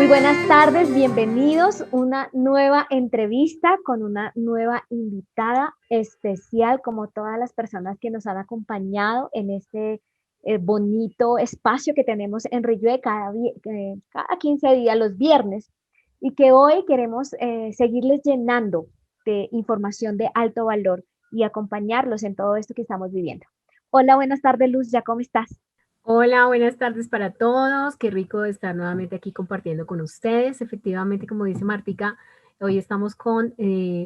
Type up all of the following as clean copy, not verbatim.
Muy buenas tardes, bienvenidos a una nueva entrevista con una nueva invitada especial, como todas las personas que nos han acompañado en este bonito espacio que tenemos en Riyoe cada 15 días, los viernes, y que hoy queremos seguirles llenando de información de alto valor y acompañarlos en todo esto que estamos viviendo. Hola, buenas tardes, Luz, ¿ya cómo estás? Hola, buenas tardes para todos. Qué rico estar nuevamente aquí compartiendo con ustedes. Efectivamente, como dice Martica, hoy estamos con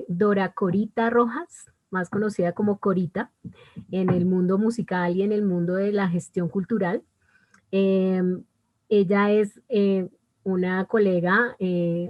Dora Corita Rojas, más conocida como Corita, en el mundo musical y en el mundo de la gestión cultural. Eh, Ella es una colega,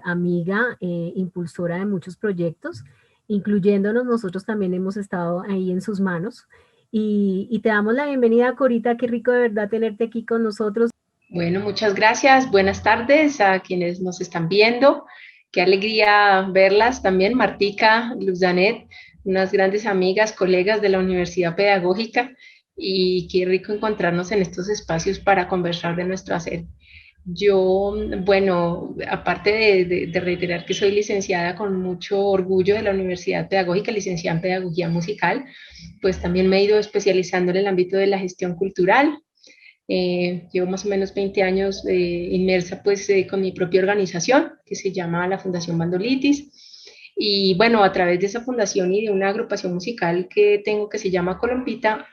amiga, impulsora de muchos proyectos, incluyéndonos. Nosotros también hemos estado ahí en sus manos. Y te damos la bienvenida, Corita. Qué rico de verdad tenerte aquí con nosotros. Bueno, muchas gracias. Buenas tardes a quienes nos están viendo. Qué alegría verlas también, Martica, Luz Danet, unas grandes amigas, colegas de la Universidad Pedagógica, y qué rico encontrarnos en estos espacios para conversar de nuestro hacer. Yo, bueno, aparte de reiterar que soy licenciada con mucho orgullo de la Universidad Pedagógica, licenciada en Pedagogía Musical, pues también me he ido especializando en el ámbito de la gestión cultural. Llevo más o menos 20 años inmersa pues con mi propia organización que se llama la Fundación Bandolitis, y bueno, a través de esa fundación y de una agrupación musical que tengo que se llama Colombita,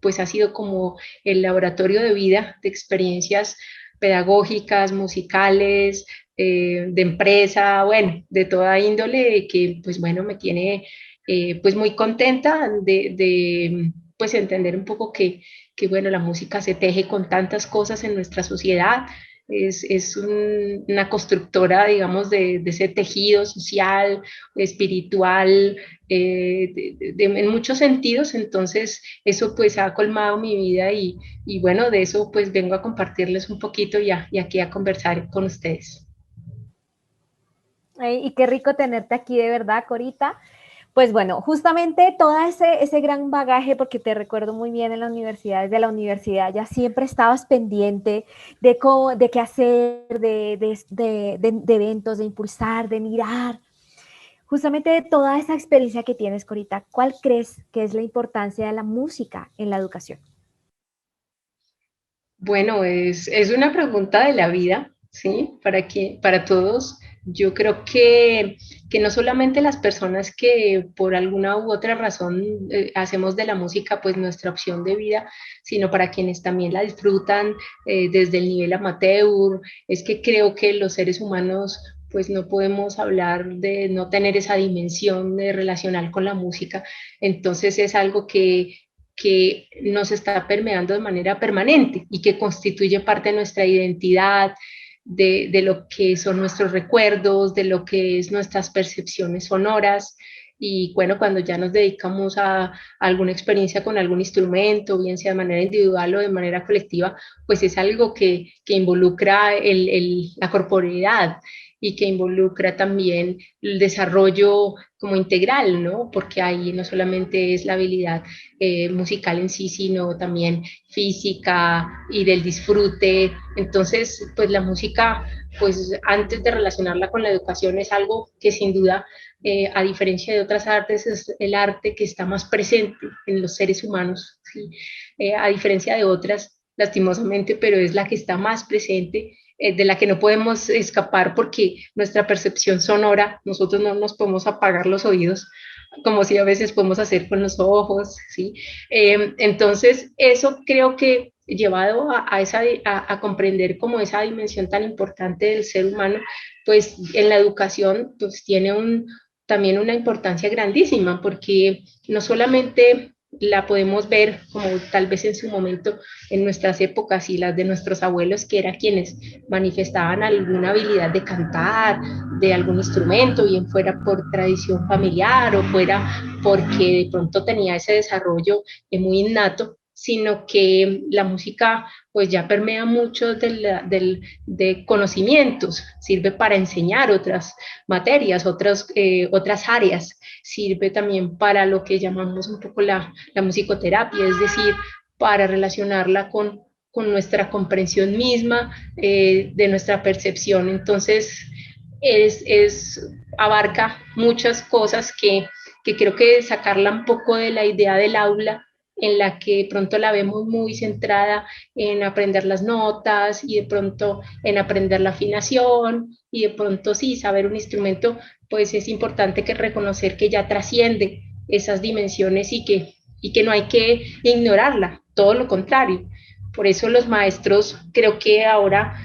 pues ha sido como el laboratorio de vida, de experiencias pedagógicas, musicales, de empresa, bueno, de toda índole, que pues bueno, me tiene pues muy contenta de pues entender un poco que bueno, la música se teje con tantas cosas en nuestra sociedad, una constructora, digamos, de ese tejido social, espiritual, en muchos sentidos. Entonces eso pues ha colmado mi vida, y bueno, de eso pues vengo a compartirles un poquito y aquí a conversar con ustedes. Y qué rico tenerte aquí de verdad, Corita. Pues bueno, justamente todo ese gran bagaje, porque te recuerdo muy bien en la universidad, desde la universidad ya siempre estabas pendiente de, cómo, de qué hacer, de eventos, de impulsar, de mirar. Justamente de toda esa experiencia que tienes, Corita, ¿cuál crees que es la importancia de la música en la educación? Bueno, es una pregunta de la vida, ¿sí? Para todos. Yo creo que no solamente las personas que por alguna u otra razón hacemos de la música pues nuestra opción de vida, sino para quienes también la disfrutan desde el nivel amateur. Es que creo que los seres humanos pues no podemos hablar de no tener esa dimensión de relacional con la música. Entonces es algo que nos está permeando de manera permanente y que constituye parte de nuestra identidad, de lo que son nuestros recuerdos, de lo que es nuestras percepciones sonoras. Y bueno, cuando ya nos dedicamos a alguna experiencia con algún instrumento, bien sea de manera individual o de manera colectiva, pues es algo que involucra la corporeidad y que involucra también el desarrollo como integral, ¿no? Porque ahí no solamente es la habilidad musical en sí, sino también física y del disfrute. Entonces, pues la música, pues antes de relacionarla con la educación, es algo que sin duda, a diferencia de otras artes, es el arte que está más presente en los seres humanos, ¿sí? A diferencia de otras, lastimosamente, pero es la que está más presente, de la que no podemos escapar porque nuestra percepción sonora, nosotros no nos podemos apagar los oídos, como si a veces podemos hacer con los ojos, ¿sí? Entonces, eso creo que llevado a comprender como esa dimensión tan importante del ser humano, pues en la educación pues tiene también una importancia grandísima, porque no solamente la podemos ver como tal vez en su momento en nuestras épocas y las de nuestros abuelos, que eran quienes manifestaban alguna habilidad de cantar, de algún instrumento, bien fuera por tradición familiar o fuera porque de pronto tenía ese desarrollo muy innato, sino que la música pues ya permea mucho de conocimientos, sirve para enseñar otras materias, otras áreas, sirve también para lo que llamamos un poco la musicoterapia, es decir, para relacionarla con nuestra comprensión misma de nuestra percepción. Entonces, abarca muchas cosas que creo que sacarla un poco de la idea del aula, en la que de pronto la vemos muy centrada en aprender las notas y de pronto en aprender la afinación y de pronto sí, saber un instrumento, pues es importante que reconocer que ya trasciende esas dimensiones y que no hay que ignorarla, todo lo contrario. Por eso los maestros, creo que ahora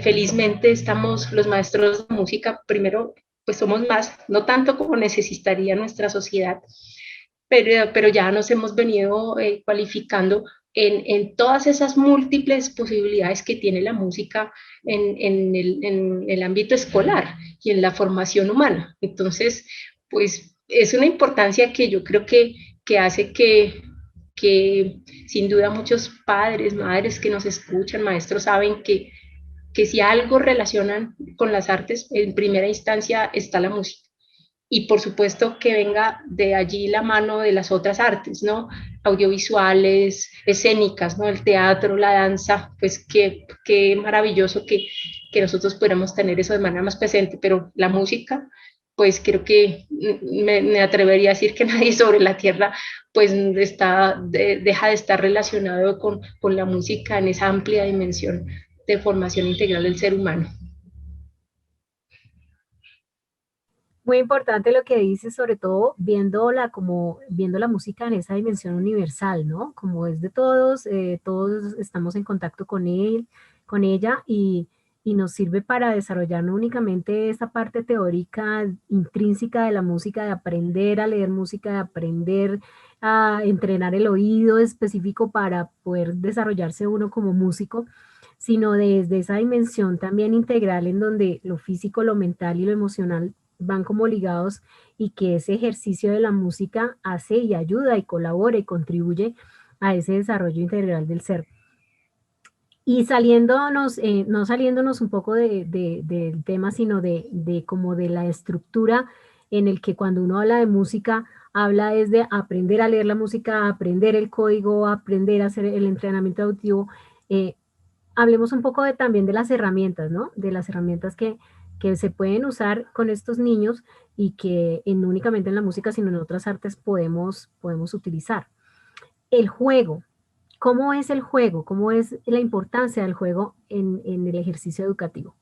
felizmente estamos, los maestros de música, primero, pues somos más, no tanto como necesitaría nuestra sociedad, pero ya nos hemos venido cualificando en todas esas múltiples posibilidades que tiene la música en el ámbito escolar y en la formación humana. Entonces, pues es una importancia que yo creo que hace que sin duda muchos padres, madres que nos escuchan, maestros saben que si algo relacionan con las artes, en primera instancia está la música y por supuesto que venga de allí la mano de las otras artes, ¿no? Audiovisuales, escénicas, ¿no? El teatro, la danza, pues qué maravilloso que nosotros pudiéramos tener eso de manera más presente, pero la música, pues creo que me atrevería a decir que nadie sobre la tierra pues deja de estar relacionado con la música en esa amplia dimensión de formación integral del ser humano. Muy importante lo que dices, sobre todo viendo la música en esa dimensión universal, ¿no? Como es de todos, todos estamos en contacto con él, con ella y nos sirve para desarrollar no únicamente esa parte teórica intrínseca de la música, de aprender a leer música, de aprender a entrenar el oído específico para poder desarrollarse uno como músico, sino desde esa dimensión también integral en donde lo físico, lo mental y lo emocional van como ligados y que ese ejercicio de la música hace y ayuda y colabora y contribuye a ese desarrollo integral del ser. Y saliéndonos, no saliéndonos un poco del tema, sino de como de la estructura en el que cuando uno habla de música, habla es de aprender a leer la música, aprender el código, aprender a hacer el entrenamiento auditivo. Hablemos un poco también de las herramientas, ¿no? De las herramientas que se pueden usar con estos niños y que no únicamente en la música, sino en otras artes podemos utilizar. El juego. ¿Cómo es el juego? ¿Cómo es la importancia del juego en el ejercicio educativo?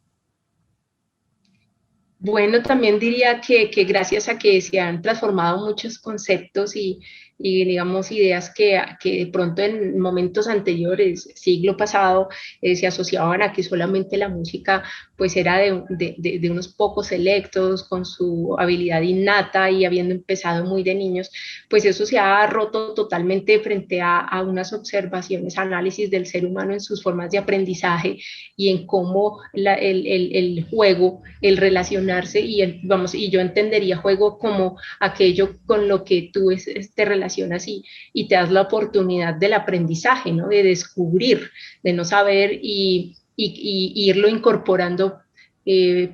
Bueno, también diría que gracias a que se han transformado muchos conceptos y digamos, ideas que de pronto en momentos anteriores, siglo pasado, se asociaban a que solamente la música pues era de unos pocos selectos con su habilidad innata y habiendo empezado muy de niños, pues eso se ha roto totalmente frente a unas observaciones, análisis del ser humano en sus formas de aprendizaje y en cómo el juego, el relacionarse y yo entendería juego como aquello con lo que tú te relacionas y te das la oportunidad del aprendizaje, ¿no? De descubrir, de no saber y irlo incorporando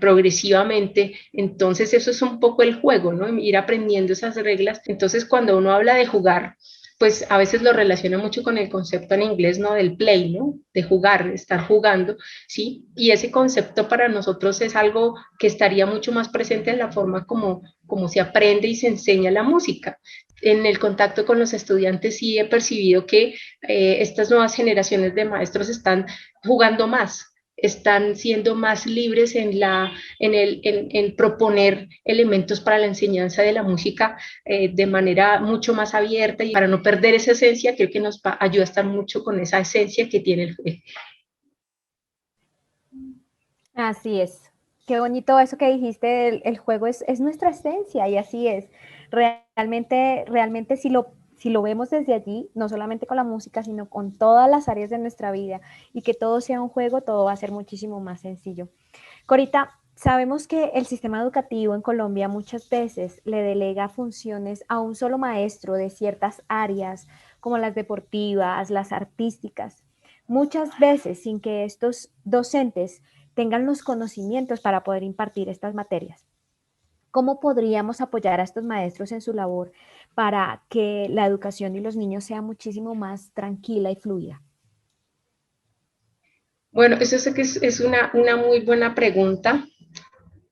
progresivamente. Entonces eso es un poco el juego, ¿no? Ir aprendiendo esas reglas. Entonces cuando uno habla de jugar, pues a veces lo relaciona mucho con el concepto en inglés, ¿no? Del play, ¿no? De jugar, de estar jugando, ¿sí? Y ese concepto para nosotros es algo que estaría mucho más presente en la forma como se aprende y se enseña la música. En el contacto con los estudiantes sí he percibido que estas nuevas generaciones de maestros están jugando más, están siendo más libres en proponer elementos para la enseñanza de la música de manera mucho más abierta y para no perder esa esencia, creo que nos ayuda a estar mucho con esa esencia que tiene el juego. Así es. Qué bonito eso que dijiste, el juego es nuestra esencia y así es. Realmente si lo vemos desde allí, no solamente con la música, sino con todas las áreas de nuestra vida y que todo sea un juego, todo va a ser muchísimo más sencillo. Corita, sabemos que el sistema educativo en Colombia muchas veces le delega funciones a un solo maestro de ciertas áreas, como las deportivas, las artísticas, muchas veces sin que estos docentes tengan los conocimientos para poder impartir estas materias. ¿Cómo podríamos apoyar a estos maestros en su labor para que la educación y los niños sea muchísimo más tranquila y fluida? Bueno, eso sé que es una muy buena pregunta.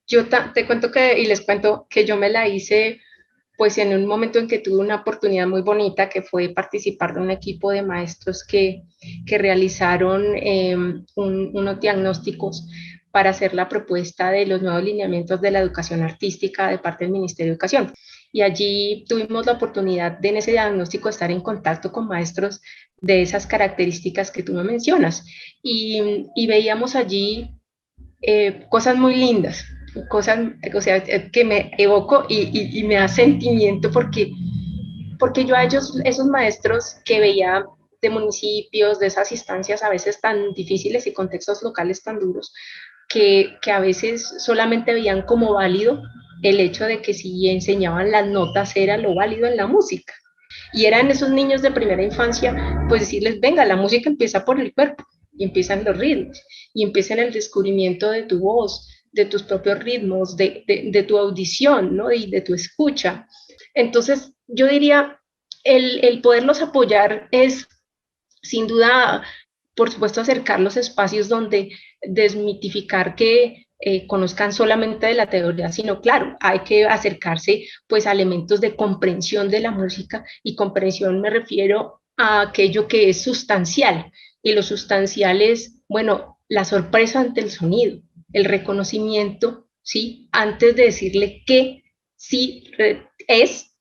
Yo te cuento que, y les cuento que yo me la hice pues en un momento en que tuve una oportunidad muy bonita que fue participar de un equipo de maestros que realizaron unos diagnósticos para hacer la propuesta de los nuevos lineamientos de la educación artística de parte del Ministerio de Educación. Y allí tuvimos la oportunidad de en ese diagnóstico estar en contacto con maestros de esas características que tú me mencionas. Y veíamos allí cosas muy lindas, cosas, o sea, que me evoco y me da sentimiento porque yo a ellos, esos maestros que veía de municipios, de esas instancias a veces tan difíciles y contextos locales tan duros, que a veces solamente veían como válido el hecho de que si enseñaban las notas era lo válido en la música. Y eran esos niños de primera infancia, pues decirles, venga, la música empieza por el cuerpo y empiezan los ritmos y empiezan el descubrimiento de tu voz, de tus propios ritmos, de tu audición, ¿no? Y de tu escucha. Entonces, yo diría, el poderlos apoyar es, sin duda, por supuesto, acercar los espacios donde desmitificar que conozcan solamente de la teoría, sino claro, hay que acercarse pues a elementos de comprensión de la música y comprensión me refiero a aquello que es sustancial y lo sustancial es, bueno, la sorpresa ante el sonido, el reconocimiento, ¿sí? Antes de decirle que sí es,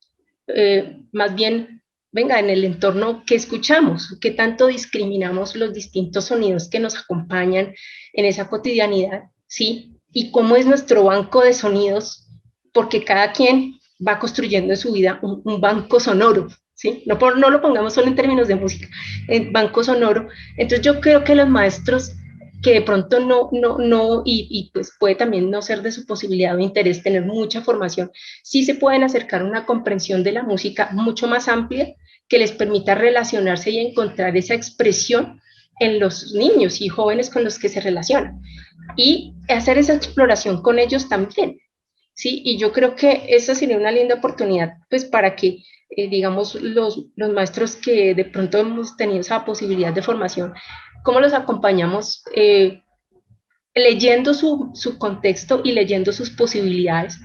más bien venga, en el entorno que escuchamos, qué tanto discriminamos los distintos sonidos que nos acompañan en esa cotidianidad, ¿sí? Y cómo es nuestro banco de sonidos, porque cada quien va construyendo en su vida un banco sonoro, ¿sí? No lo pongamos solo en términos de música, en banco sonoro. Entonces yo creo que los maestros que de pronto y pues puede también no ser de su posibilidad o interés tener mucha formación, sí se pueden acercar a una comprensión de la música mucho más amplia que les permita relacionarse y encontrar esa expresión en los niños y jóvenes con los que se relacionan y hacer esa exploración con ellos también, ¿sí? Y yo creo que esa sería una linda oportunidad, pues, para que, digamos, los maestros que de pronto hemos tenido esa posibilidad de formación, ¿cómo los acompañamos? Leyendo su contexto y leyendo sus posibilidades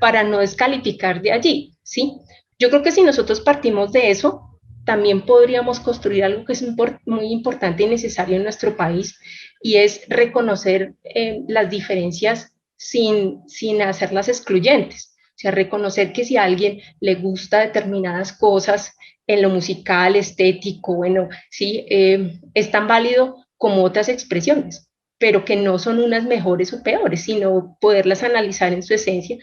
para no descalificar de allí, ¿sí? Yo creo que si nosotros partimos de eso, también podríamos construir algo que es muy importante y necesario en nuestro país, y es reconocer las diferencias sin hacerlas excluyentes. O sea, reconocer que si a alguien le gusta determinadas cosas en lo musical, estético, bueno, sí, es tan válido como otras expresiones, pero que no son unas mejores o peores, sino poderlas analizar en su esencia.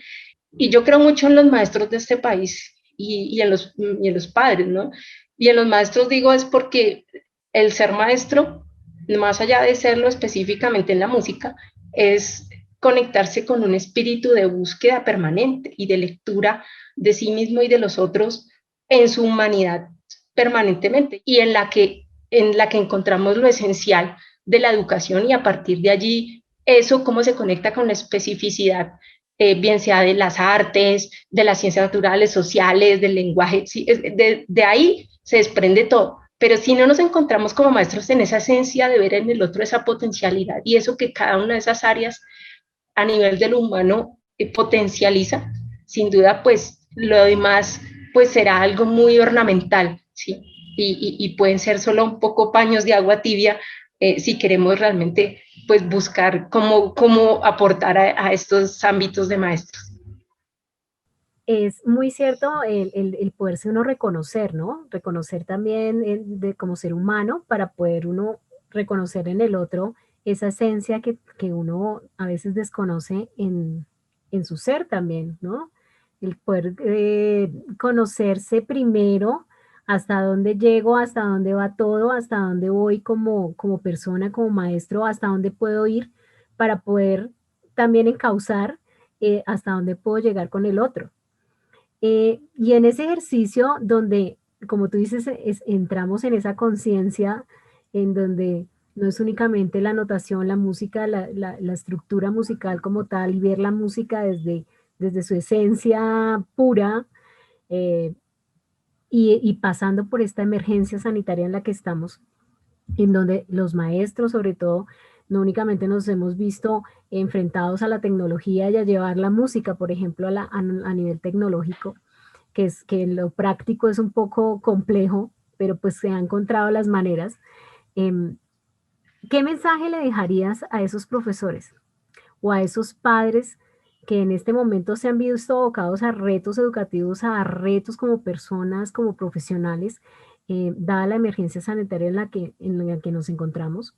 Y yo creo mucho en los maestros de este país y en los padres, ¿no? Y en los maestros digo es porque el ser maestro, más allá de serlo específicamente en la música, es conectarse con un espíritu de búsqueda permanente y de lectura de sí mismo y de los otros en su humanidad permanentemente y en la que encontramos lo esencial de la educación y a partir de allí eso cómo se conecta con la especificidad bien sea de las artes, de las ciencias naturales, sociales, del lenguaje, sí, de ahí se desprende todo. Pero si no nos encontramos como maestros en esa esencia de ver en el otro esa potencialidad y eso que cada una de esas áreas a nivel del humano potencializa, sin duda, pues lo demás pues será algo muy ornamental, ¿sí? Y pueden ser solo un poco paños de agua tibia si queremos realmente pues buscar cómo aportar a estos ámbitos de maestros. Es muy cierto el poderse uno reconocer, ¿no? Reconocer también como ser humano para poder uno reconocer en el otro esa esencia que uno a veces desconoce en su ser también, ¿no? El poder conocerse primero hasta dónde llego, hasta dónde va todo, hasta dónde voy como persona, como maestro, hasta dónde puedo ir para poder también encauzar hasta dónde puedo llegar con el otro. Y en ese ejercicio donde, como tú dices, entramos en esa conciencia en donde no es únicamente la notación, la música, la estructura musical como tal, y ver la música desde su esencia pura, eh, y pasando por esta emergencia sanitaria en la que estamos, en donde los maestros sobre todo no únicamente nos hemos visto enfrentados a la tecnología y a llevar la música, por ejemplo, a nivel tecnológico, que en lo práctico es un poco complejo, pero pues se han encontrado las maneras. Em, ¿Qué mensaje le dejarías a esos profesores o a esos padres que en este momento se han visto abocados a retos educativos, a retos como personas, como profesionales, dada la emergencia sanitaria en la que nos encontramos?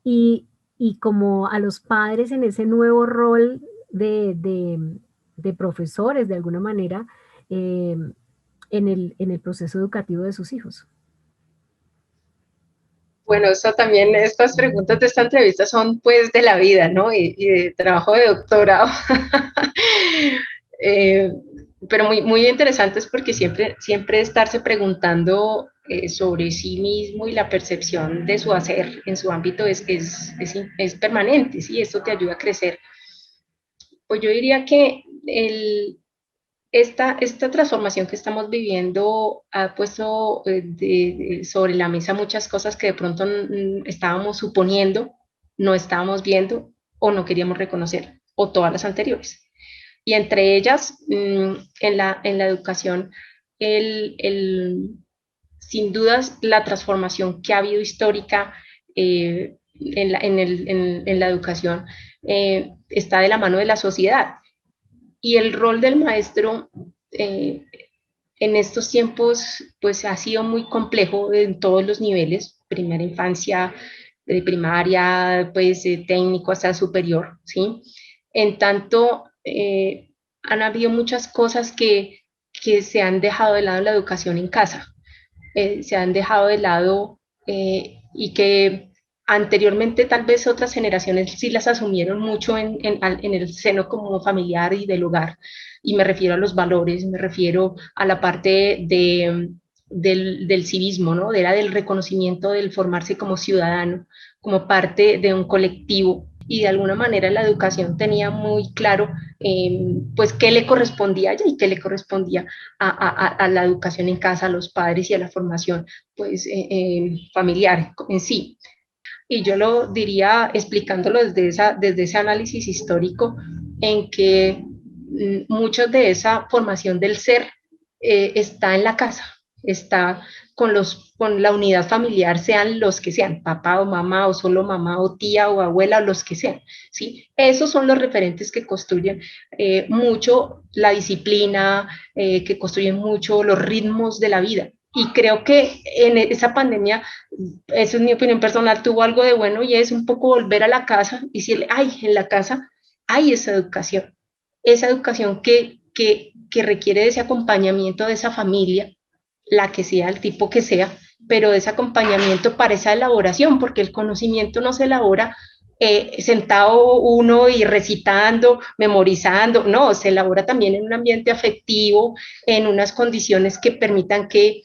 Y, y como a los padres en ese nuevo rol de profesores, de alguna manera, eh, en el proceso educativo de sus hijos. Bueno, eso también, estas preguntas de esta entrevista son pues de la vida, ¿no? Y de trabajo de doctorado. eh, pero muy interesantes porque siempre estarse preguntando sobre sí mismo y la percepción de su hacer en su ámbito es permanente, ¿sí? Esto te ayuda a crecer. Pues yo diría que esta transformación que estamos viviendo ha puesto sobre la mesa muchas cosas que de pronto estábamos suponiendo, no estábamos viendo o no queríamos reconocer, o todas las anteriores. Y entre ellas, en la educación, sin dudas, la transformación que ha habido histórica en la educación está de la mano de la sociedad. Y el rol del maestro en estos tiempos pues ha sido muy complejo en todos los niveles, primera infancia, de primaria, pues técnico hasta superior, ¿sí? En tanto, han habido muchas cosas que se han dejado de lado en la educación en casa, se han dejado de lado y que anteriormente tal vez otras generaciones sí las asumieron mucho en el seno como familiar y del hogar. Y me refiero a los valores, me refiero a la parte del civismo, ¿no? Del reconocimiento del formarse como ciudadano, como parte de un colectivo. Y de alguna manera la educación tenía muy claro pues qué le correspondía a ella y qué le correspondía a la educación en casa, a los padres y a la formación pues, familiar en sí. Y yo lo diría explicándolo desde ese análisis histórico en que mucha de esa formación del ser está en la casa, está con la unidad familiar, sean los que sean, papá o mamá, o solo mamá o tía o abuela, o los que sean, ¿sí? Esos son los referentes que construyen mucho la disciplina, que construyen mucho los ritmos de la vida. Y creo que en esa pandemia, eso es mi opinión personal, tuvo algo de bueno y es un poco volver a la casa y decirle, ay, en la casa hay esa educación que requiere de ese acompañamiento de esa familia, la que sea, el tipo que sea, pero de ese acompañamiento para esa elaboración, porque el conocimiento no se elabora sentado uno y recitando, memorizando, no, se elabora también en un ambiente afectivo, en unas condiciones que permitan que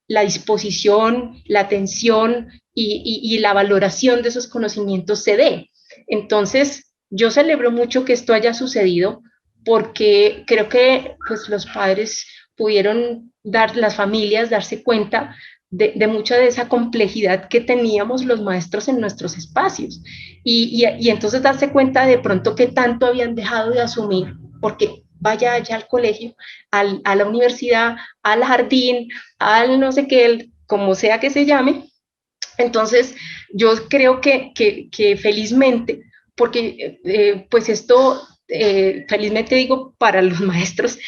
la disposición, la atención y la valoración de esos conocimientos se dé. Entonces, yo celebro mucho que esto haya sucedido porque creo que pues, los padres pudieron las familias darse cuenta de mucha de esa complejidad que teníamos los maestros en nuestros espacios y entonces darse cuenta de pronto que tanto habían dejado de asumir, porque vaya allá al colegio, a la universidad, al jardín, al no sé qué, como sea que se llame. Entonces, yo creo que felizmente, porque pues esto, felizmente digo para los maestros,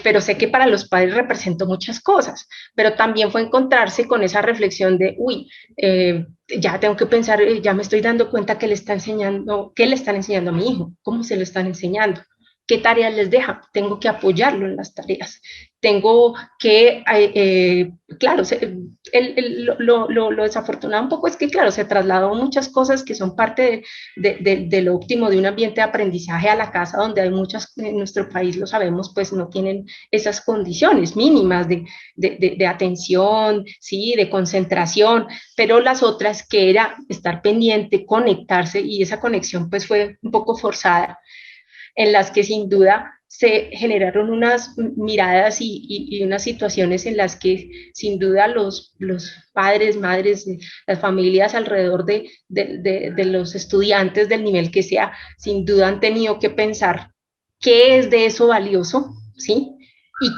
pero sé que para los padres representó muchas cosas, pero también fue encontrarse con esa reflexión de, uy, ya tengo que pensar, ya me estoy dando cuenta que le está enseñando, qué le están enseñando a mi hijo, cómo se lo están enseñando, qué tareas les deja, tengo que apoyarlo en las tareas, tengo que, claro, lo desafortunado un poco es que, claro, se trasladó muchas cosas que son parte de lo óptimo de un ambiente de aprendizaje a la casa, donde hay muchas, en nuestro país lo sabemos, pues no tienen esas condiciones mínimas de atención, sí, de concentración, pero las otras que era estar pendiente, conectarse, y esa conexión pues fue un poco forzada, en las que sin duda se generaron unas miradas y unas situaciones en las que sin duda los padres, madres, las familias alrededor de los estudiantes del nivel que sea, sin duda han tenido que pensar qué es de eso valioso, ¿sí?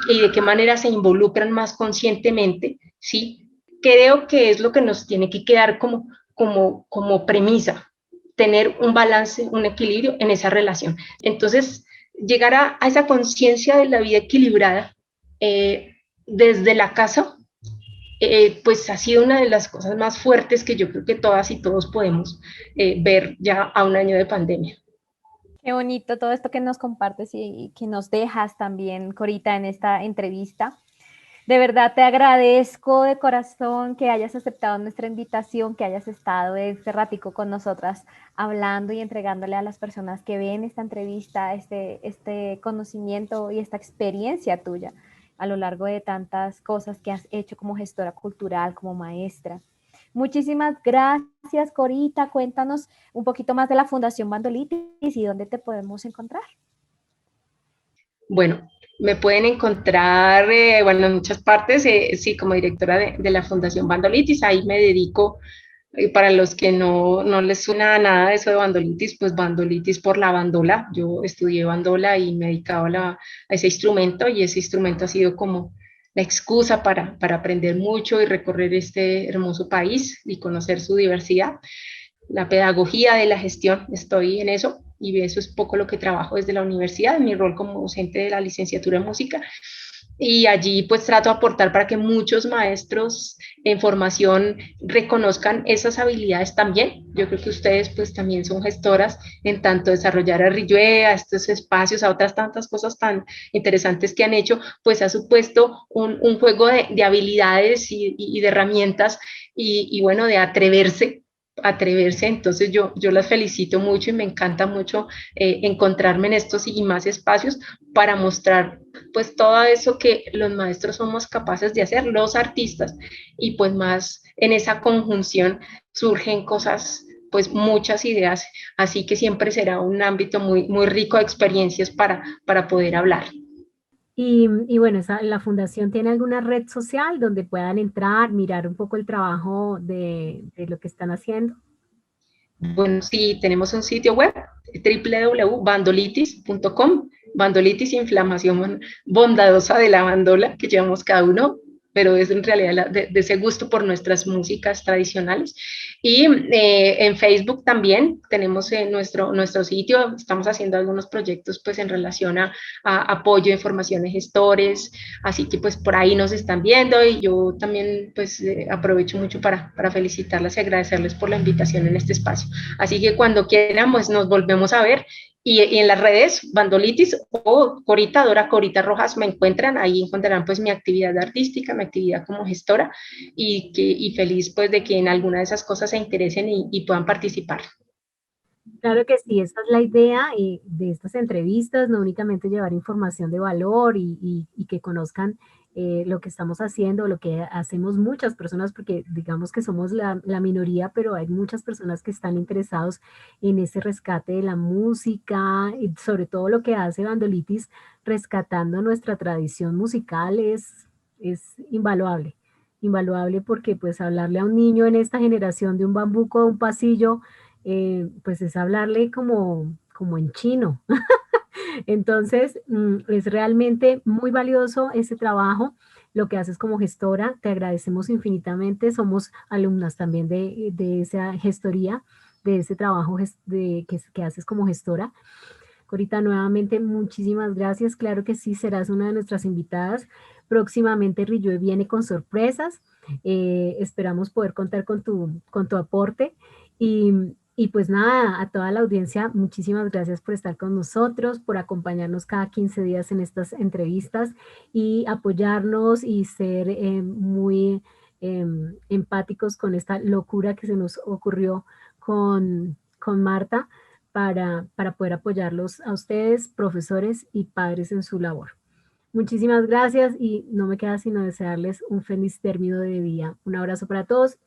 Y de qué manera se involucran más conscientemente, ¿sí? Creo que es lo que nos tiene que quedar como premisa, tener un balance, un equilibrio en esa relación. Entonces, llegar a esa conciencia de la vida equilibrada desde la casa, pues ha sido una de las cosas más fuertes que yo creo que todas y todos podemos ver ya a un año de pandemia. Qué bonito todo esto que nos compartes y que nos dejas también, Corita, en esta entrevista. De verdad te agradezco de corazón que hayas aceptado nuestra invitación, que hayas estado este ratico con nosotras hablando y entregándole a las personas que ven esta entrevista este conocimiento y esta experiencia tuya a lo largo de tantas cosas que has hecho como gestora cultural, como maestra. Muchísimas gracias, Corita. Cuéntanos un poquito más de la Fundación Bandolitis y dónde te podemos encontrar. Bueno, me pueden encontrar, bueno, en muchas partes, sí, como directora de la Fundación Bandolitis, ahí me dedico, para los que no les suena nada de eso de bandolitis, pues bandolitis por la bandola. Yo estudié bandola y me dedicaba a ese instrumento, y ese instrumento ha sido como la excusa para aprender mucho y recorrer este hermoso país y conocer su diversidad. La pedagogía de la gestión, estoy en eso, y eso es poco lo que trabajo desde la universidad, en mi rol como docente de la licenciatura en música, y allí pues trato de aportar para que muchos maestros en formación reconozcan esas habilidades también. Yo creo que ustedes pues también son gestoras en tanto desarrollar a Rillué, a estos espacios, a otras tantas cosas tan interesantes que han hecho, pues ha supuesto un juego de habilidades y de herramientas y bueno, de atreverse. Entonces yo las felicito mucho y me encanta mucho encontrarme en estos y más espacios para mostrar pues todo eso que los maestros somos capaces de hacer, los artistas, y pues más en esa conjunción surgen cosas, pues muchas ideas, así que siempre será un ámbito muy rico de experiencias para poder hablar. Y bueno, la fundación tiene alguna red social donde puedan entrar, mirar un poco el trabajo de lo que están haciendo. Bueno, sí, tenemos un sitio web, www.bandolitis.com, bandolitis, inflamación bondadosa de la bandola que llevamos cada uno, pero es en realidad de ese gusto por nuestras músicas tradicionales. Y en Facebook también tenemos nuestro sitio, estamos haciendo algunos proyectos pues en relación a apoyo de formación de gestores, así que pues por ahí nos están viendo, y yo también pues aprovecho mucho para felicitarlas y agradecerles por la invitación en este espacio. Así que cuando quieran, pues nos volvemos a ver. Y en las redes, Bandolitis o Corita, Dora Corita Rojas, me encuentran, ahí encontrarán pues mi actividad artística, mi actividad como gestora, y feliz pues de que en alguna de esas cosas se interesen y puedan participar. Claro que sí, esta es la idea de estas entrevistas, no únicamente llevar información de valor y que conozcan lo que estamos haciendo, lo que hacemos muchas personas, porque digamos que somos la minoría, pero hay muchas personas que están interesados en ese rescate de la música, y sobre todo lo que hace Bandolitis, rescatando nuestra tradición musical es invaluable, invaluable porque pues hablarle a un niño en esta generación de un bambuco, de un pasillo, pues es hablarle como en chino. Entonces, es realmente muy valioso ese trabajo, lo que haces como gestora, te agradecemos infinitamente, somos alumnas también de esa gestoría, de ese trabajo que haces como gestora. Corita, nuevamente muchísimas gracias, claro que sí, serás una de nuestras invitadas. Próximamente Rillué viene con sorpresas, esperamos poder contar con tu aporte y pues nada, a toda la audiencia, muchísimas gracias por estar con nosotros, por acompañarnos cada 15 días en estas entrevistas y apoyarnos y ser muy empáticos con esta locura que se nos ocurrió con Marta para poder apoyarlos a ustedes, profesores y padres en su labor. Muchísimas gracias y no me queda sino desearles un feliz término de día. Un abrazo para todos.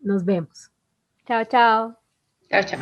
Nos vemos. Chao, chao. Chao, chao.